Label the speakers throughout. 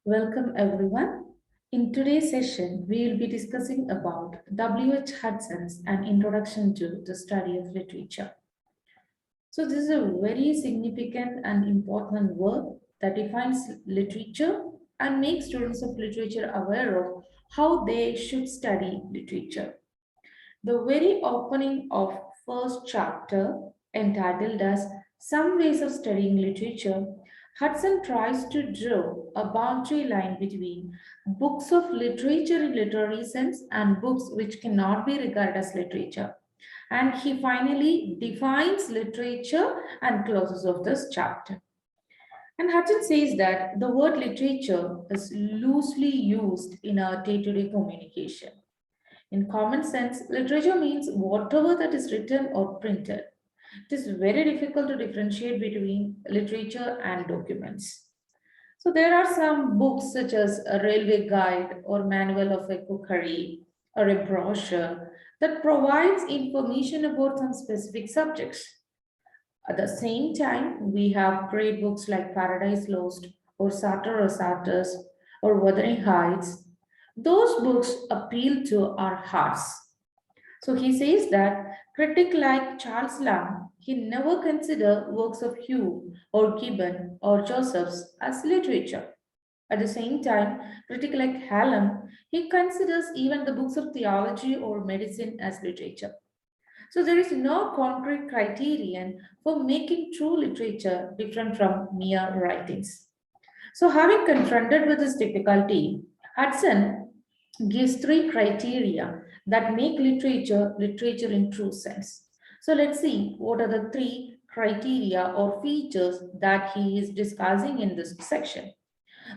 Speaker 1: Welcome everyone. In today's session, we will be discussing about W.H. Hudson's An Introduction to the Study of Literature. So this is a very significant and important work that defines literature and makes students of literature aware of how they should study literature. The very opening of first chapter, entitled as Some Ways of Studying Literature, Hudson tries to draw a boundary line between books of literature in literary sense and books which cannot be regarded as literature. And he finally defines literature and closes off this chapter. And Hudson says that the word literature is loosely used in our day-to-day communication. In common sense, literature means whatever that is written or printed. It is very difficult to differentiate between literature and documents. So there are some books such as a railway guide or manual of a cookery or a brochure that provides information about some specific subjects. At the same time, we have great books like Paradise Lost or Sartor Resartus or Wuthering Heights. Those books appeal to our hearts. So he says that critic like Charles Lamb, he never considered works of Hume or Gibbon or Josephs as literature. At the same time, critic like Hallam, he considers even the books of theology or medicine as literature. So there is no concrete criterion for making true literature different from mere writings. So having confronted with this difficulty, Hudson gives three criteria that make literature in true sense. So let's see what are the three criteria or features that he is discussing in this section.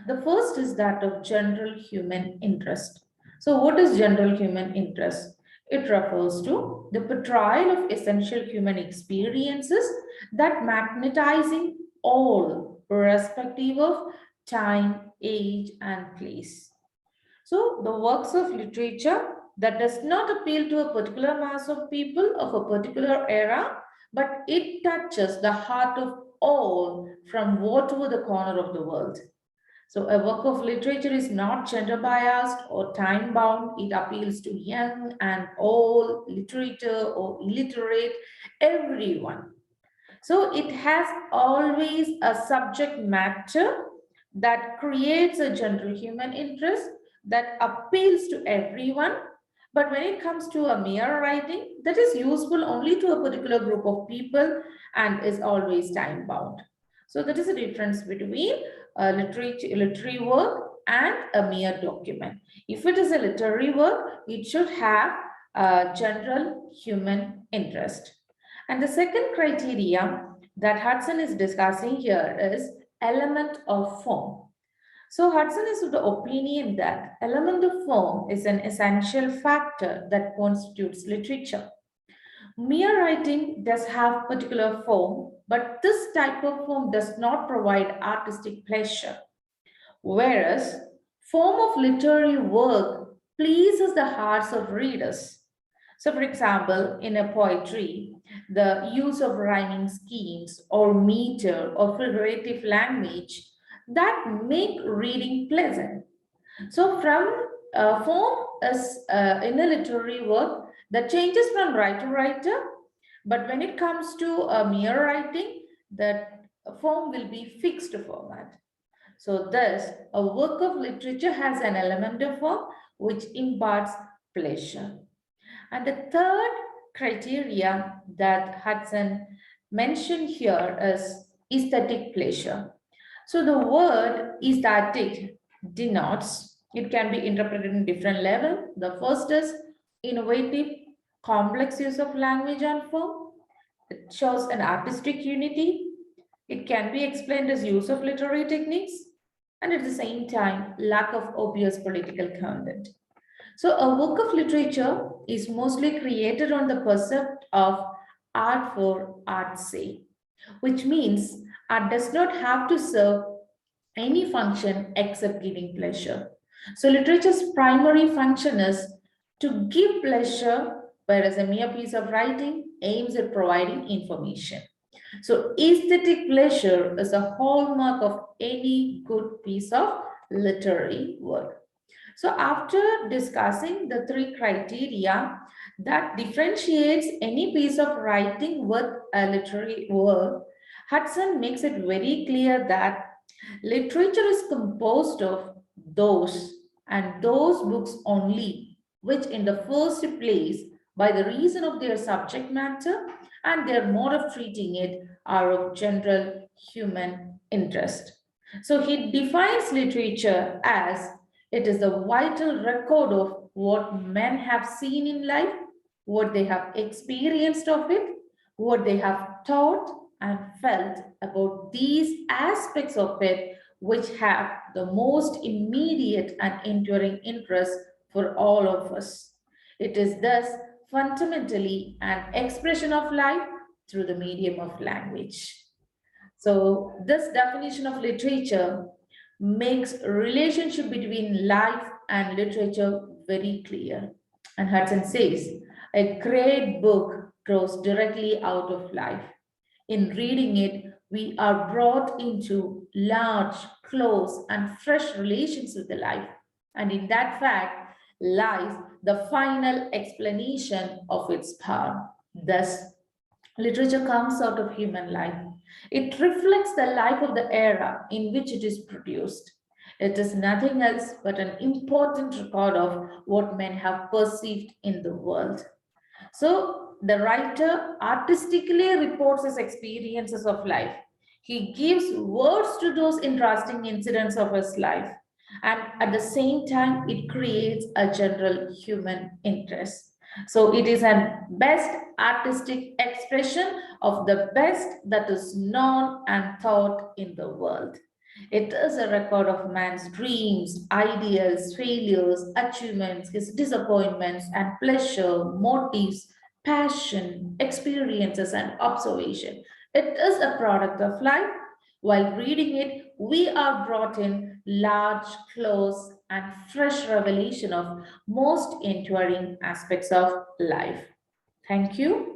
Speaker 1: The first is that of general human interest. So, what is general human interest? It refers to the portrayal of essential human experiences that magnetizing all, irrespective of time, age, and place. So, the works of literature that does not appeal to a particular mass of people of a particular era, but it touches the heart of all from whatever the corner of the world. So, a work of literature is not gender biased or time bound. It appeals to young and old, literature or illiterate, everyone. So, it has always a subject matter that creates a general human interest that appeals to everyone. But when it comes to a mere writing, that is useful only to a particular group of people and is always time bound. So that is the difference between a literary work and a mere document. If it is a literary work, it should have a general human interest. And the second criteria that Hudson is discussing here is element of form. So Hudson is of the opinion that element of form is an essential factor that constitutes literature. Mere writing does have particular form, but this type of form does not provide artistic pleasure. Whereas form of literary work pleases the hearts of readers. So, for example, in a poetry, the use of rhyming schemes or meter or figurative language that make reading pleasant. So, from form is in a literary work that changes from writer to writer, but when it comes to a mere writing, that form will be fixed format. So, thus, a work of literature has an element of form which imparts pleasure. And the third criteria that Hudson mentioned here is aesthetic pleasure. So the word aesthetic denotes, it can be interpreted in different level. The first is innovative, complex use of language and form. It shows an artistic unity. It can be explained as use of literary techniques and at the same time, lack of obvious political content. So, a work of literature is mostly created on the concept of art for art's sake, which means art does not have to serve any function except giving pleasure. So, literature's primary function is to give pleasure, whereas a mere piece of writing aims at providing information. So, aesthetic pleasure is a hallmark of any good piece of literary work. So after discussing the three criteria that differentiates any piece of writing with a literary work, Hudson makes it very clear that literature is composed of those and those books only, which in the first place, by the reason of their subject matter and their mode of treating it, are of general human interest. So he defines literature as it is a vital record of what men have seen in life, what they have experienced of it, what they have thought and felt about these aspects of it, which have the most immediate and enduring interest for all of us. It is thus fundamentally an expression of life through the medium of language. So this definition of literature makes relationship between life and literature very clear. And Hudson says, a great book grows directly out of life. In reading it, we are brought into large, close, and fresh relations with the life. And in that fact lies the final explanation of its power. Thus, literature comes out of human life. It reflects the life of the era in which it is produced. It is nothing else but an important record of what men have perceived in the world. So the writer artistically reports his experiences of life. He gives words to those interesting incidents of his life. And at the same time, it creates a general human interest. So it is a best artistic expression of the best that is known and thought in the world. It is a record of man's dreams, ideals, failures, achievements, his disappointments and pleasure, motives, passion, experiences, and observation. It is a product of life. While reading it, we are brought in large, close, and fresh revelation of most enduring aspects of life. Thank you.